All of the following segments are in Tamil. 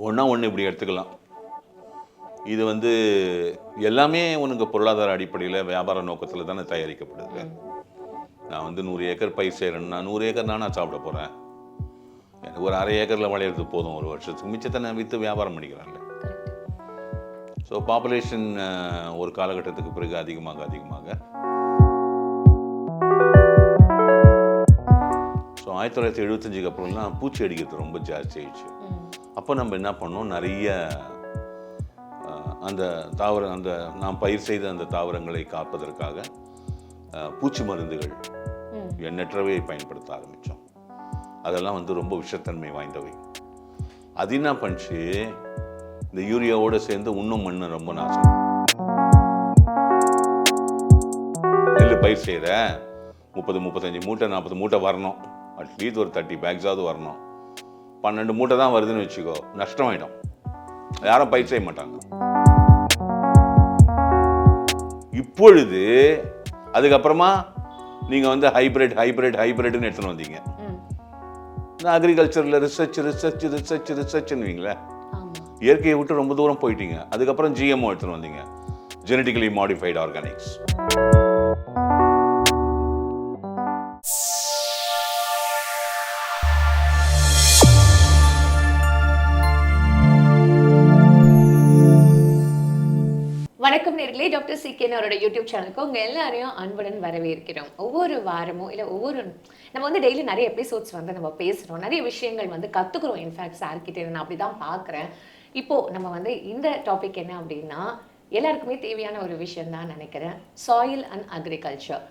ஒன்றா ஒன்று இப்படி எடுத்துக்கலாம். இது வந்து எல்லாமே உனக்கு பொருளாதார அடிப்படையில் வியாபார நோக்கத்தில் தானே தயாரிக்கப்படுது. நான் வந்து 100 ஏக்கர் பயிர் செய்கிறேன்னா 100 ஏக்கர் தான் நான் சாப்பிட போகிறேன். எனக்கு ஒரு அரை ஏக்கரில் விளையிறது போதும் ஒரு வருஷத்துக்கு, மிச்சத்தை நான் விற்று வியாபாரம் பண்ணிக்கிறேன்ல. ஸோ பாப்புலேஷன் ஒரு காலகட்டத்துக்கு பிறகு அதிகமாக ஸோ 1975க்கு அப்புறம்லாம் பூச்சி அடிக்கிறது ரொம்ப ஜாஸ்தி ஆயிடுச்சு. அப்போ நம்ம என்ன பண்ணோம், நிறைய அந்த நாம் பயிர் செய்த அந்த தாவரங்களை காப்பதற்காக பூச்சி மருந்துகள் எண்ணற்றவை பயன்படுத்த ஆரம்பித்தோம். அதெல்லாம் வந்து ரொம்ப விஷத்தன்மை வாய்ந்தவை. அது என்ன பண்ணிச்சு, இந்த யூரியாவோடு சேர்ந்து இன்னும் மண்ணு ரொம்ப நாசம். நெல் பயிர் செய்கிற 30-35 மூட்டை 40 மூட்டை வரணும், அட்லீஸ்ட் ஒரு 30 பேக்ஸாவது வரணும். 12 மூட்டை தான் வருதுன்னு வச்சுக்கோ, நஷ்டமாயிடும். யாரும் பயிர் செய்ய மாட்டாங்க. இப்பொழுது அதுக்கப்புறமா நீங்கள் வந்து ஹைப்ரிட்னு எடுத்துன்னு வந்தீங்க. இந்த அக்ரிகல்ச்சரில் ரிசர்ச்னுவீங்களே, இயற்கையை விட்டு ரொம்ப தூரம் போயிட்டீங்க. அதுக்கப்புறம் ஜிஎம்ஓ எடுத்துன்னு வந்தீங்க, ஜெனட்டிக்கலி மாடிஃபைடு ஆர்கானிக்ஸ். வணக்கம் நேர்களே, டாக்டர் சிகேன் அவரோட யூடியூப் சேனலுக்கு உங்கள் எல்லாரையும் அன்புடன் வரவேற்கிறோம். ஒவ்வொரு வாரமும் இல்லை நம்ம வந்து டெய்லி நிறைய எபிசோட்ஸ் வந்து நம்ம பேசுகிறோம், நிறைய விஷயங்கள் வந்து கற்றுக்குறோம். இன்ஃபேக்ட் சார்கிட்ட நான் அப்படி தான் பார்க்குறேன். இப்போது நம்ம வந்து இந்த டாபிக் என்ன அப்படின்னா, எல்லாருக்குமே தேவையான ஒரு விஷயம் தான் நினைக்கிறேன், சாயில் அண்ட் அக்ரிகல்ச்சர்.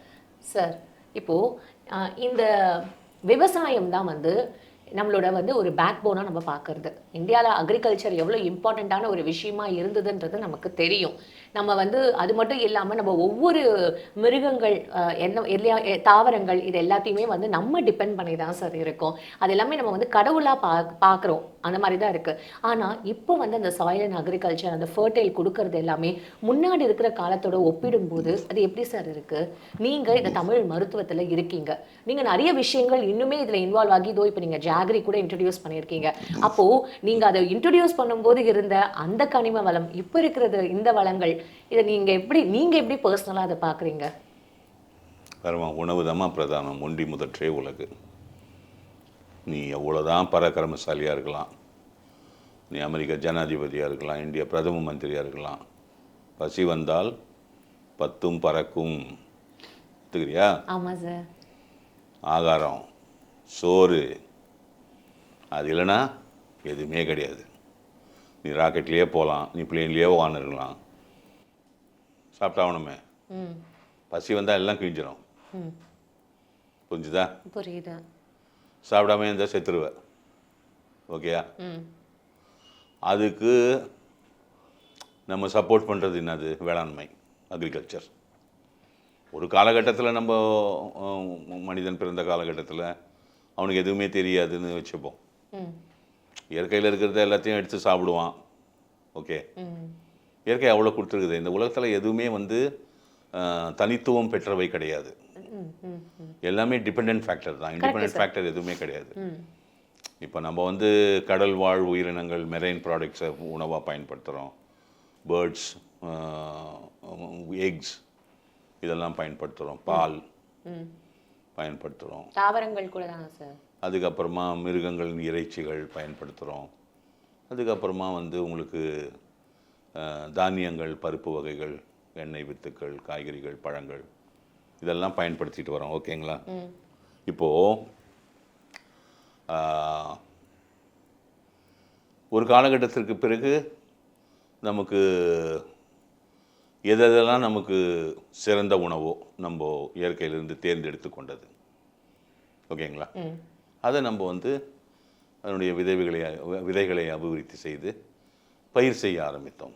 சார், இப்போது இந்த விவசாயம் தான் வந்து நம்மளோட வந்து ஒரு பேக் போனாக நம்ம பார்க்குறது. இந்தியாவில் அக்ரிகல்ச்சர் எவ்வளோ இம்பார்ட்டண்ட்டான ஒரு விஷயமா இருந்ததுன்றது நமக்கு தெரியும். நம்ம வந்து அது மட்டும் இல்லாமல் நம்ம ஒவ்வொரு மிருகங்கள் தாவரங்கள் இது எல்லாத்தையுமே வந்து நம்ம டிபெண்ட் பண்ணி தான் சார் இருக்கோம். அது எல்லாமே நம்ம வந்து கடவுளாக பார்க்குறோம், அந்த மாதிரி தான் இருக்குது. ஆனால் இப்போ வந்து அந்த சாயில் அண்ட் அக்ரிகல்ச்சர் அந்த ஃபர்டைல் கொடுக்கறது எல்லாமே முன்னாடி இருக்கிற காலத்தோட ஒப்பிடும்போது அது எப்படி சார் இருக்குது? நீங்கள் இந்த தமிழ் மருத்துவத்தில் இருக்கீங்க, நீங்கள் நிறைய விஷயங்கள் இன்னுமே இதில் இன்வால்வ் ஆகி இதோ இப்போ நீங்கள் ஜாகரி கூட இன்ட்ரடியூஸ் பண்ணியிருக்கீங்க. அப்போது நீங்கள் அதை இன்ட்ரடியூஸ் பண்ணும்போது இருந்த அந்த கனிம வளம், இப்போ இருக்கிறது இந்த வளங்கள், இதை நீங்கள் எப்படி பர்சனலாக அதை பார்க்குறீங்க? உணவு தான் பிரதானம், ஒன்றி முதற்றே உலகு. நீ எவ்வளோதான் பராக்கிரமசாலியாக இருக்கலாம், நீ அமெரிக்க ஜனாதிபதியாக இருக்கலாம், இந்திய பிரதம மந்திரியாக இருக்கலாம், பசி வந்தால் 10 பறக்கும். தெரியா? ஆமாம் சார். ஆகாரம், சோறு, அது இல்லைன்னா எதுவுமே கிடையாது. நீ ராக்கெட்லேயே போகலாம், நீ பிளேன்லேயே உட்காந்துருக்கலாம், சாப்பிட்டாகணுமே. பசி வந்தால் எல்லாம் கிழிஞ்சிடும். புரிஞ்சுதா? புரியுதா? சாப்பிடாம இருந்தால் செத்துருவேன். ஓகேயா? அதுக்கு நம்ம சப்போர்ட் பண்ணுறது என்னது? வேளாண்மை, அக்ரிகல்ச்சர். ஒரு காலகட்டத்தில் நம்ம மனிதன் பிறந்த காலகட்டத்தில் அவனுக்கு எதுவுமே தெரியாதுன்னு வச்சுப்போம். இயற்கையில் இருக்கிறத எல்லாத்தையும் எடுத்து சாப்பிடுவான். ஓகே, இயற்கை அவ்வளோ கொடுத்துருக்குது. இந்த உலகத்தில் எதுவுமே வந்து தனித்துவம் பெற்றவை கிடையாது. எல்லாமே டிபெண்ட் ஃபேக்டர் தான், இண்டிபெண்ட் ஃபேக்டர் எதுவுமே கிடையாது. இப்போ நம்ம வந்து கடல் வாழ் உயிரினங்கள், மெரைன் ப்ராடக்ட்ஸை உணவாக பயன்படுத்துகிறோம். பேர்ட்ஸ், எக்ஸ் இதெல்லாம் பயன்படுத்துகிறோம், பால் பயன்படுத்துகிறோம், தாவரங்கள் கூட தான் சார். அதுக்கப்புறமா மிருகங்கள் இறைச்சிகள் பயன்படுத்துகிறோம். அதுக்கப்புறமா வந்து உங்களுக்கு தானியங்கள், பருப்பு வகைகள், எண்ணெய் வித்துக்கள், காய்கறிகள், பழங்கள் இதெல்லாம் பயன்படுத்திட்டு வரோம். ஓகேங்களா? இப்போது ஒரு காலகட்டத்திற்கு பிறகு நமக்கு எதெல்லாம் நமக்கு சிறந்த உணவோ நம்ம இயற்கையிலிருந்து தேர்ந்தெடுத்து கொண்டது. ஓகேங்களா? அதை நம்ம வந்து அதனுடைய விதைகளை அபிவிருத்தி செய்து பயிர் செய்ய ஆரம்பித்தோம்.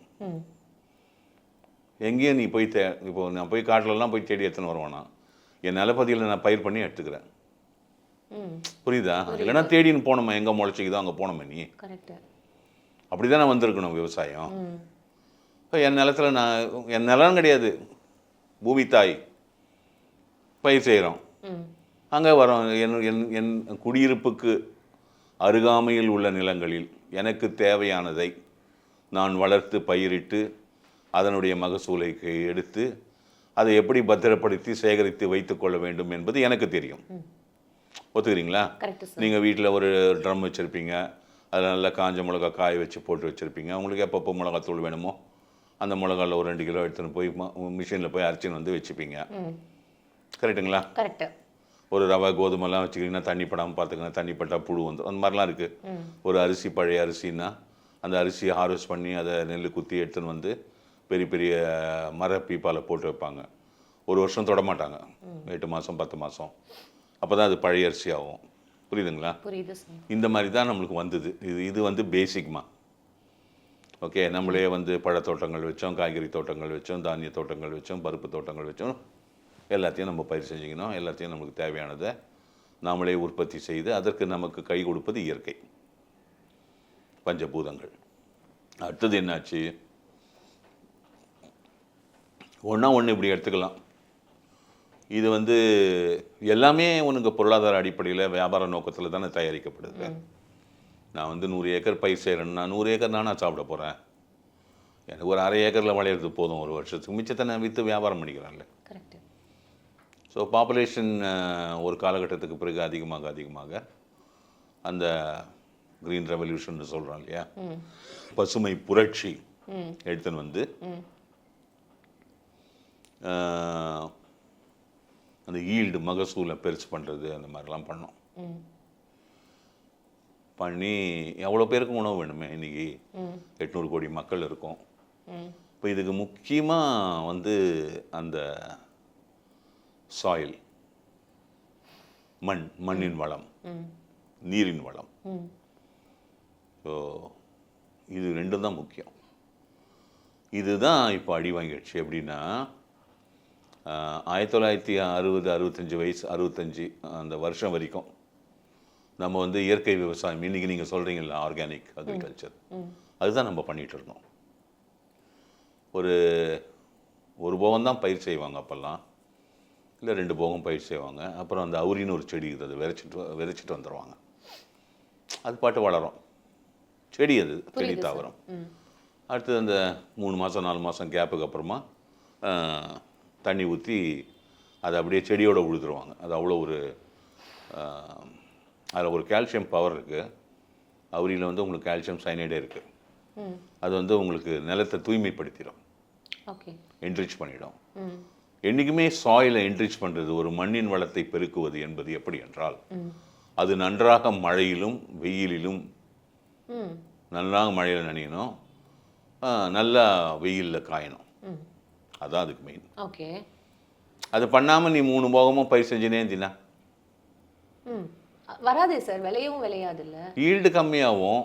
எங்கேயும் நீ போய் இப்போ நான் போய் காட்டிலலாம் போய் தேடி எடுத்துன்னு வருவானா, என் நிலப்பதியில் நான் பயிர் பண்ணி எடுத்துக்கிறேன். புரியுதா? இல்லைன்னா தேடின்னு போனோமா, எங்கே முளைச்சிக்குதோ அங்கே போனோமே. நீ அப்படி தானே வந்திருக்கணும் விவசாயம். இப்போ என் நிலத்தில் என் நிலம் கிடையாது, பூமி தாய், பயிர் செய்கிறோம். அங்கே வரோம், என் குடியிருப்புக்கு அருகாமையில் உள்ள நிலங்களில் எனக்கு தேவையானதை நான் வளர்த்து பயிரிட்டு அதனுடைய மகசூலை எடுத்து அதை எப்படி பத்திரப்படுத்தி சேகரித்து வைத்துக்கொள்ள வேண்டும் என்பது எனக்கு தெரியும். ஒத்துக்கிறீங்களா? நீங்கள் வீட்டில் ஒரு ட்ரம் வச்சுருப்பீங்க, அதில் நல்லா காஞ்ச மிளகா காய வச்சு போட்டு வச்சுருப்பீங்க. உங்களுக்கு எப்பப்போ மிளகாத்தூள் வேணுமோ அந்த மிளகாவில் ஒரு 2 கிலோ எடுத்துன்னு போய் மிஷினில் போய் அரைச்சின்னு வந்து வச்சுப்பீங்க. கரெக்டுங்களா? கரெக்டு. ஒரு ரவை கோதுமைலாம் வச்சுக்கிட்டிங்கன்னா தண்ணி படாமல் பார்த்துக்கங்க, தண்ணி பட்டால் புழு வந்துடும், அந்த மாதிரிலாம் இருக்குது. ஒரு அரிசி பழைய அரிசின்னா அந்த அரிசியை ஹார்வெஸ்ட் பண்ணி அதை நெல் குத்தி எடுத்துன்னு வந்து பெரிய பெரிய மர பீப்பால் போட்டு வைப்பாங்க. ஒரு வருஷம் தொடமாட்டாங்க, 8 மாதம் 10 மாதம், அப்போ தான் அது பழைய அரிசி ஆகும். புரியுதுங்களா? புரியுது சார். இந்த மாதிரி தான் நம்மளுக்கு வந்தது. இது வந்து பேசிக்மா. ஓகே, நம்மளே வந்து பழத்தோட்டங்கள் வச்சோம், காய்கறி தோட்டங்கள் வச்சோம், தானிய தோட்டங்கள் வச்சோம், பருப்பு தோட்டங்கள் வச்சோம். எல்லாத்தையும் நம்ம பயிர் செஞ்சுக்கணும். எல்லாத்தையும் நமக்கு தேவையானதை நாமளே உற்பத்தி செய்து அதற்கு நமக்கு கை கொடுப்பது இயற்கை, பஞ்சபூதங்கள். அடுத்தது என்னாச்சு, ஒன்று இப்படி எடுத்துக்கலாம். இது வந்து எல்லாமே உனக்கு பொருளாதார அடிப்படையில் வியாபார நோக்கத்தில் தானே தயாரிக்கப்படுது. நான் வந்து 100 ஏக்கர் பயிர் செய்கிறேன்னா 100 ஏக்கர் நான் சாப்பிட போகிறேன். எனக்கு ஒரு 1/2 ஏக்கரில் விளையிறது போதும் ஒரு வருஷத்துக்கு, மிச்சத்தை நான் விற்று வியாபாரம் பண்ணிக்கிறேன்ல. கரெக்டு. ஸோ பாப்புலேஷன் ஒரு காலகட்டத்துக்கு பிறகு அதிகமாக அந்த க்ரீன் ரெவல்யூஷன் சொல்கிறோம் இல்லையா, பசுமை புரட்சி எடுத்துன்னு வந்து அந்த ஈல்டு மகசூலை பெருசு பண்ணுறது அந்த மாதிரிலாம் பண்ணோம். பண்ணி எவ்வளோ பேருக்கு உணவு வேணுமே, இன்றைக்கி 800 கோடி மக்கள் இருக்கும். இப்போ இதுக்கு முக்கியமாக வந்து அந்த சாயில், மண்ணின் வளம், நீரின் வளம். ஸோ இது ரெண்டும் தான் முக்கியம். இதுதான் இப்போ அடி வாங்கிடுச்சு. எப்படின்னா 1960-65 வயசு 65 அந்த வருஷம் வரைக்கும் நம்ம வந்து இயற்கை விவசாயம், இன்றைக்கி நீங்கள் சொல்கிறீங்களா ஆர்கானிக் அக்ரிகல்ச்சர், அதுதான் நம்ம பண்ணிகிட்டு இருந்தோம். ஒரு போகம் தான் பயிர் செய்வாங்க அப்போல்லாம், இல்லை 2 போகம் பயிர் செய்வாங்க. அப்புறம் அந்த அவுரின்னு ஒரு செடி இருக்குது, அது விதைச்சிட்டு வந்துடுவாங்க. அது பாட்டு வளரும், செடி, அது செடி தாவரம். அடுத்தது அந்த 3 மாதம் 4 மாதம் கேப்புக்கு அப்புறமா தண்ணி ஊற்றி அதை அப்படியே செடியோடு உழுதுருவாங்க. அது அவ்வளோ ஒரு அதில் ஒரு கால்சியம் பவர் இருக்குது. அவுரியில் வந்து உங்களுக்கு கால்சியம் சைனைடே இருக்குது. அது வந்து உங்களுக்கு நிலத்தை தூய்மைப்படுத்திடும், என்ரிச் பண்ணிடும். என்றைக்குமே சாயிலை என்ரிச் பண்ணுறது, ஒரு மண்ணின் வளத்தை பெருக்குவது என்பது எப்படி என்றால், அது நன்றாக மழையிலும் வெயிலிலும், நன்றாக மழையில் நனையணும், நல்லா வெயிலில் காயணும். அதான் அதுக்கு மெயின். ஓகே, அது பண்ணாமல் நீ 3 போகமும் பயிர் செஞ்சுனே இருந்தீங்கன்னா வராதே சார், விலையும் விளையாது, இல்லை ஈல்டு கம்மியாகும்.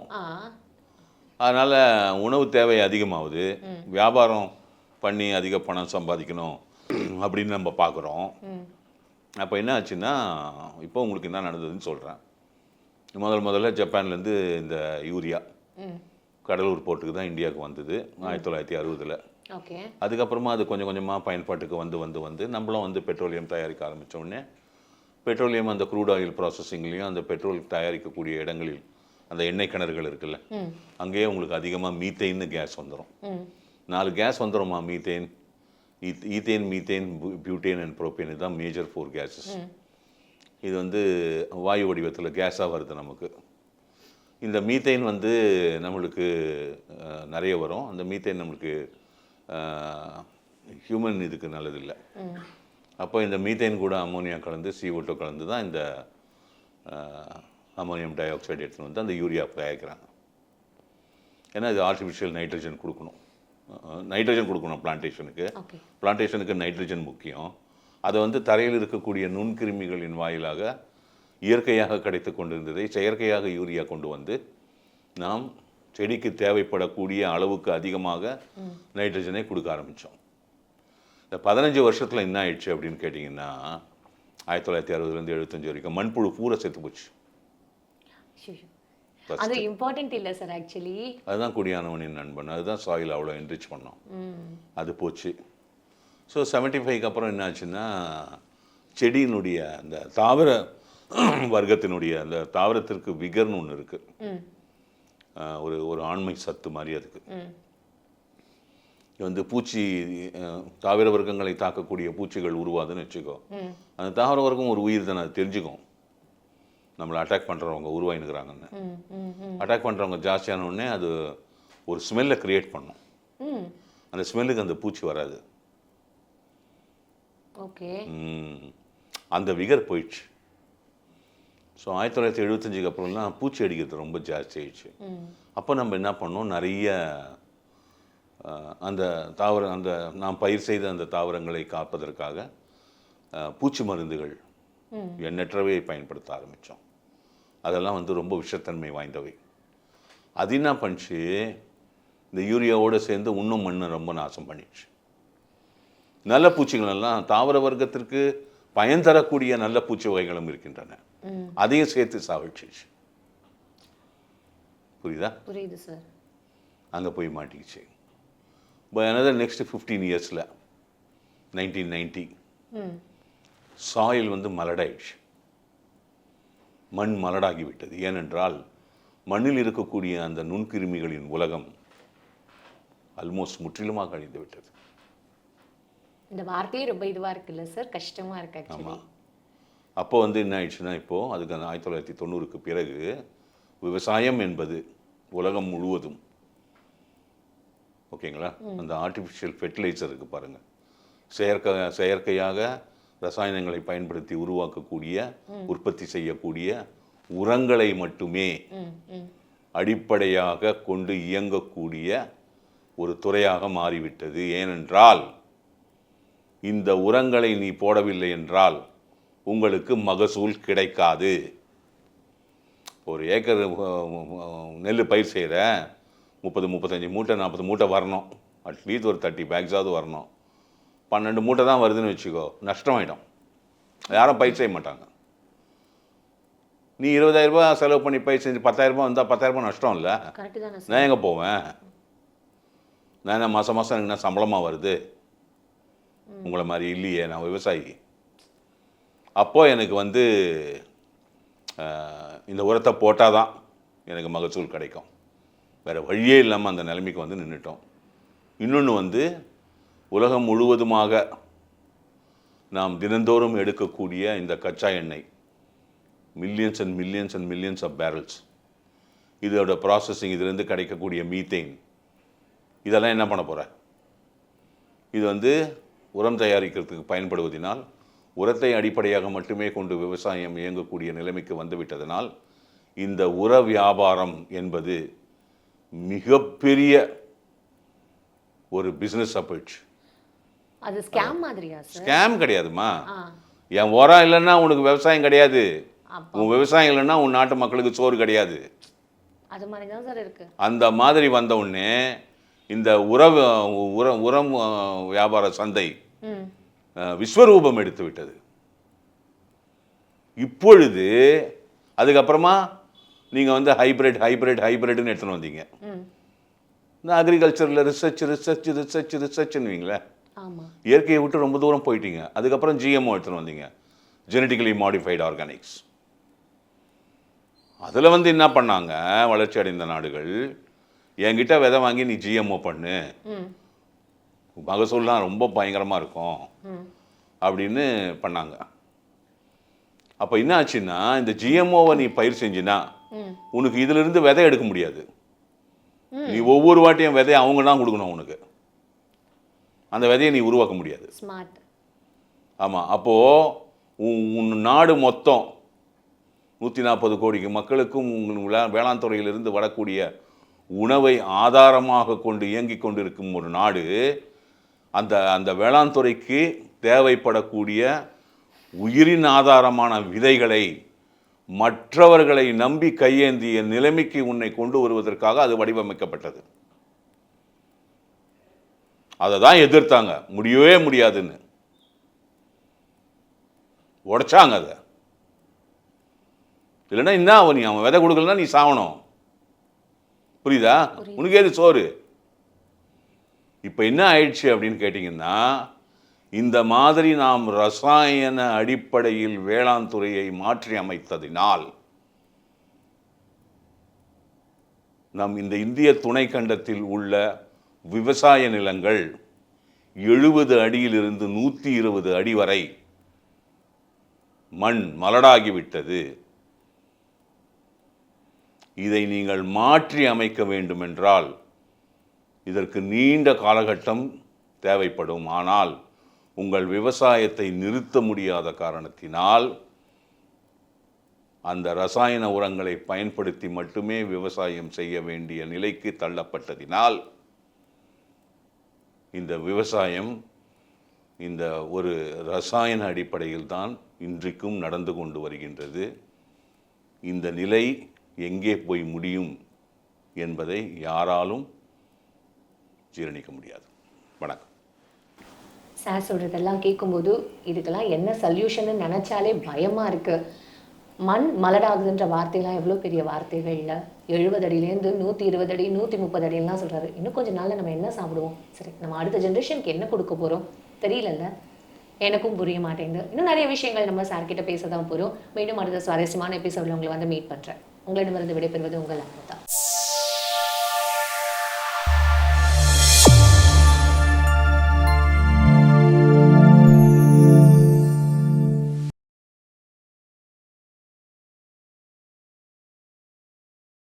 அதனால் உணவு தேவை அதிகமாகுது. வியாபாரம் பண்ணி அதிக பணம் சம்பாதிக்கணும் அப்படின்னு நம்ம பார்க்குறோம். அப்போ என்ன ஆச்சுன்னா, இப்போ உங்களுக்கு என்ன நடந்ததுன்னு சொல்கிறேன். முதல்ல ஜப்பான்லேருந்து இந்த யூரியா கடலூர் போர்ட்டுக்கு தான் இந்தியாவுக்கு வந்தது 1960. ஓகே, அதுக்கப்புறமா அது கொஞ்சம் கொஞ்சமாக பயன்பாட்டுக்கு வந்து நம்மளும் வந்து பெட்ரோலியம் தயாரிக்க ஆரம்பித்தோடனே, பெட்ரோலியம் அந்த க்ரூட் ஆயில் ப்ராசஸிங்லேயும் அந்த பெட்ரோல் தயாரிக்கக்கூடிய இடங்களில் அந்த எண்ணெய் கிணறுகள் இருக்குல்ல, அங்கேயே உங்களுக்கு அதிகமாக மீத்தேன்னு கேஸ் வந்துடும். 4 கேஸ் வந்துடும்மா. Methane, ethane, methane, butane and propane, இதுதான் மேஜர் 4 கேஸஸ். இது வந்து வாயு வடிவத்தில் கேஸாக வருது நமக்கு. இந்த மீத்தேன் வந்து நம்மளுக்கு நிறைய வரும். அந்த மீத்தேன் நம்மளுக்கு ஹியூமன் இதுக்கு நல்லதில்லை. அப்போ இந்த மீத்தேன் கூட அமோனியா கலந்து CO2 கலந்து தான் இந்த அமோனியம் டை ஆக்சைடு எடுத்துன்னு வந்து அந்த யூரியா தயாரிக்கிறாங்க. ஏன்னா இது ஆர்டிஃபிஷியல் நைட்ரஜன் கொடுக்கணும், பிளான்டேஷனுக்கு நைட்ரஜன் முக்கியம். அதை வந்து தரையில் இருக்கக்கூடிய நுண்கிருமிகளின் வாயிலாக இயற்கையாக கிடைத்து கொண்டிருந்ததை செயற்கையாக யூரியா கொண்டு வந்து நாம் செடிக்கு தேவைப்படக்கூடிய அளவுக்கு அதிகமாக நைட்ரஜனை கொடுக்க ஆரம்பித்தோம். இந்த 15 வருஷத்தில் என்ன ஆயிடுச்சு அப்படின்னு கேட்டிங்கன்னா, 1960 75 வரைக்கும் மண்புழு பூரா செத்து போச்சு. அது இம்பார்ட்டன்ட் இல்லை சார், ஆக்சுவலி அதுதான் குடியானவனின் நண்பன், அதுதான் சாயில் அவ்வளோ என்ரிச் பண்ணோம், அது போச்சு. ஸோ 75க்கு அப்புறம் என்ன ஆச்சுன்னா, செடியினுடைய அந்த தாவர வர்க்கத்தினுடைய அந்த தாவரத்திற்கு விகர்னு ஒன்று இருக்குது. ஒரு ஒரு ஆண்மை சத்து மாதிரி அதுக்கு. ம். இது வந்து பூச்சி தாவர வர்க்கங்களை தாக்கக்கூடிய பூச்சிகள் உருவாதுன்னு வச்சுக்கோ. ம். அந்த தாவர வர்க்கம் ஒரு உயிர் தானே, அது தெரிஞ்சுக்கும் நம்மளை அட்டாக் பண்ணுறவங்க உருவாயினுக்கிறாங்கன்னு. ம். ம். ம். அட்டாக் பண்ணுறவங்க ஜாஸ்தியான உடனே அது ஒரு ஸ்மெல்லை க்ரியேட் பண்ணும். ம். அந்த ஸ்மெல்லுக்கு அந்த பூச்சி வராது. ஓகே. அந்த விகர் போயிடுச்சு. ஸோ 1975க்கு அப்புறம்லாம் பூச்சி அடிக்கிறது ரொம்ப ஜாஸ்தி ஆயிடுச்சு. ம். அப்போ நம்ம என்ன பண்ணோம், நிறைய அந்த அந்த நாம் பயிர் செய்த அந்த தாவரங்களை காப்பதற்காக பூச்சி மருந்துகள் எண்ணற்றவை பயன்படுத்த ஆரம்பித்தோம். அதெல்லாம் வந்து ரொம்ப விஷத்தன்மை வாய்ந்தவை. அது என்ன பண்ணிச்சு, இந்த யூரியாவோடு சேர்ந்து இன்னும் மண்ணை ரொம்ப நாசம் பண்ணிடுச்சு. நல்ல பூச்சிகள் எல்லாம் தாவர வர்க்கத்திற்கு பயன் தரக்கூடிய நல்ல பூச்சி வகைகளும் இருக்கின்றன, அதையும் சேர்த்து சாவடிச்சிச்சு. புரியுதா? புரியுது சார். அங்கே போய் மாட்டிக்கிச்சு. பை another நெக்ஸ்ட் 15 இயர்ஸில் 1990 சாயில் வந்து மலடாயிடுச்சு. மண் மலடாகிவிட்டது. ஏனென்றால் மண்ணில் இருக்கக்கூடிய அந்த நுண்கிருமிகளின் உலகம் ஆல்மோஸ்ட் முற்றிலுமாக அழிந்து விட்டது. இந்த வார்த்தையே ரொம்ப இதுவாக இருக்குல்ல சார், கஷ்டமாக இருக்கு ஆக்சுவலி. ஆமாம். அப்போ வந்து என்ன ஆயிடுச்சுன்னா, இப்போது அதுக்கு அந்த 1990க்கு பிறகு விவசாயம் என்பது உலகம் முழுவதும், ஓகேங்களா, அந்த ஆர்டிஃபிஷியல் ஃபெர்டிலைசர் இருக்குது பாருங்கள், செயற்கையாக ரசாயனங்களை பயன்படுத்தி உருவாக்கக்கூடிய உற்பத்தி செய்யக்கூடிய உரங்களை மட்டுமே அடிப்படையாக கொண்டு இயங்கக்கூடிய ஒரு துறையாக மாறிவிட்டது. ஏனென்றால் இந்த உரங்களை நீ போடவில்லை என்றால் உங்களுக்கு மகசூல் கிடைக்காது. ஒரு ஏக்கர் நெல் பயிர் செய்கிற 30-35 மூட்டை 40 மூட்டை வரணும், அட்லீஸ்ட் ஒரு 30 பேக்ஸாவது வரணும். 12 மூட்டை தான் வருதுன்னு வச்சுக்கோ, நஷ்டமாயிடும். யாரும் பயிர் செய்ய மாட்டாங்க. நீ 20,000 ரூபாய் செலவு பண்ணி பயிர் செஞ்சு 10,000 ரூபாய் வந்தால் 10,000 ரூபாய் நஷ்டம் இல்லை. நான் எங்கே போவேன்? நான் என்ன மாதம் மாதம் எனக்கு என்ன சம்பளமாக வருது? உங்களை மாதிரி இல்லையே, நான் விவசாயி. அப்போது எனக்கு வந்து இந்த உரத்தை போட்டால் தான் எனக்கு மகசூல் கிடைக்கும். வேறு வழியே இல்லாமல் அந்த நிலைமைக்கு வந்து நின்றுட்டோம். இன்னொன்று வந்து உலகம் முழுவதுமாக நாம் தினந்தோறும் எடுக்கக்கூடிய இந்த கச்சா எண்ணெய், millions and millions and millions of barrels, இதோட ப்ராசஸிங், இதிலேருந்து கிடைக்கக்கூடிய மீத்தேன், இதெல்லாம் என்ன பண்ண போகிற? இது வந்து உரம் தயாரிக்கிறதுக்கு பயன்படுவதனால், உரத்தை அடிப்படையாக மட்டுமே கொண்டு விவசாயம் இயங்கக்கூடிய நிலைமைக்கு வந்துவிட்டதனால் இந்த உர வியாபாரம் என்பது மிகப்பெரிய ஒரு பிஸ்னஸ் போயிடுச்சு. அது ஸ்கேம் மாதிரியா சார்? ஸ்கேம் கிடையாதுமா. என் உரம் இல்லைன்னா உனக்கு விவசாயம் கிடையாது. உன் விவசாயம் இல்லைன்னா உன் நாட்டு மக்களுக்கு சோறு கிடையாது. அது மாதிரி தான் சார் இருக்கு. அந்த மாதிரி வந்த உடனே இந்த உரம் வியாபார சந்தை விஸ்வரூபம் எடுத்து விட்டது. இப்பொழுது அதுக்கப்புறமா நீங்கள் வந்து ஹைப்ரிட்னு எடுத்துன்னு வந்தீங்க. இந்த அக்ரிகல்ச்சரில் ரிசர்ச்னுவீங்களே, இயற்கையை விட்டு ரொம்ப தூரம் போயிட்டீங்க. அதுக்கப்புறம் ஜிஎம்ஓ எடுத்துன்னு வந்தீங்க, ஜெனட்டிக்கலி மாடிஃபைடு ஆர்கானிக்ஸ். அதில் வந்து என்ன பண்ணாங்க வளர்ச்சி அடைந்த நாடுகள், என்கிட்ட விதை வாங்கி நீ ஜிஎம்ஓ பண்ணு, மகசூல்லாம் ரொம்ப பயங்கரமாக இருக்கும் அப்படின்னு பண்ணாங்க. அப்போ என்ன ஆச்சுன்னா, இந்த ஜிஎம்ஓவை நீ பயிர் செஞ்சினா உனக்கு இதிலிருந்து விதை எடுக்க முடியாது. நீ ஒவ்வொரு வாட்டியும் விதையை அவங்க தான் கொடுக்கணும் உனக்கு. அந்த விதையை நீ உருவாக்க முடியாது. ஆமாம். அப்போது உன் நாடு மொத்தம் 140 கோடி மக்களுக்கும் வேளாண் துறையிலிருந்து வரக்கூடிய உணவை ஆதாரமாக கொண்டு இயங்கிக் கொண்டிருக்கும் ஒரு நாடு, அந்த வேளாண் துறைக்கு தேவைப்படக்கூடிய உயிரின் ஆதாரமான விதைகளை மற்றவர்களை நம்பி கையேந்திய நிலைமைக்கு உன்னை கொண்டு வருவதற்காக அது வடிவமைக்கப்பட்டது. அதை தான் எதிர்த்தாங்க, முடியவே முடியாதுன்னு உடைச்சாங்க அதை. இல்லைன்னா என்ன நீ அவன் விதை கொடுக்கலன்னா நீ சாவணும். புரியுதா? உனக்கு ஏது சோறு? இப்போ என்ன ஆயிடுச்சு அப்படின்னு கேட்டிங்கன்னா, இந்த மாதிரி நாம் ரசாயன அடிப்படையில் வேளாண் துறையை மாற்றி அமைத்ததினால் இந்த இந்திய துணைக்கண்டத்தில் உள்ள விவசாய நிலங்கள் 70 அடியிலிருந்து 120 அடி வரை மண் மலடாகிவிட்டது. இதை நீங்கள் மாற்றி அமைக்க வேண்டுமென்றால் இதற்கு நீண்ட காலகட்டம் தேவைப்படும். ஆனால் உங்கள் விவசாயத்தை நிறுத்த முடியாத காரணத்தினால் அந்த ரசாயன உரங்களை பயன்படுத்தி மட்டுமே விவசாயம் செய்ய வேண்டிய நிலைக்கு தள்ளப்பட்டதினால் இந்த விவசாயம் இந்த ஒரு ரசாயன அடிப்படையில் தான் இன்றைக்கும் நடந்து கொண்டு வருகின்றது. இந்த நிலை எங்கே போய் முடியும் என்பதை யாராலும் ஜீரணிக்க முடியாது. வணக்கம். சார் சொல்கிறதெல்லாம் கேட்கும்போது இதுக்கெல்லாம் என்ன சொல்யூஷன்னு நினச்சாலே பயமாக இருக்குது. மண் மலடாகுதுன்ற வார்த்தைலாம் எவ்வளோ பெரிய வார்த்தைகள் இல்லை. 70 அடியிலேருந்து 120 அடி 130 அடியெல்லாம் சொல்கிறாரு. இன்னும் கொஞ்சம் நாளில் நம்ம என்ன சாப்பிடுவோம்? சரி, நம்ம அடுத்த ஜென்ரேஷனுக்கு என்ன கொடுக்க போகிறோம் தெரியலல்ல. எனக்கும் புரிய மாட்டேங்குது. இன்னும் நிறைய விஷயங்கள் நம்ம சார்கிட்ட பேச தான் போகிறோம். மீண்டும் அடுத்த சுவாரஸ்யமான எபிசோடில் உங்களை வந்து மீட் பண்ணுறேன். உங்களிடமிருந்து விடைபெறுவது உங்கள் அம்மா தான்.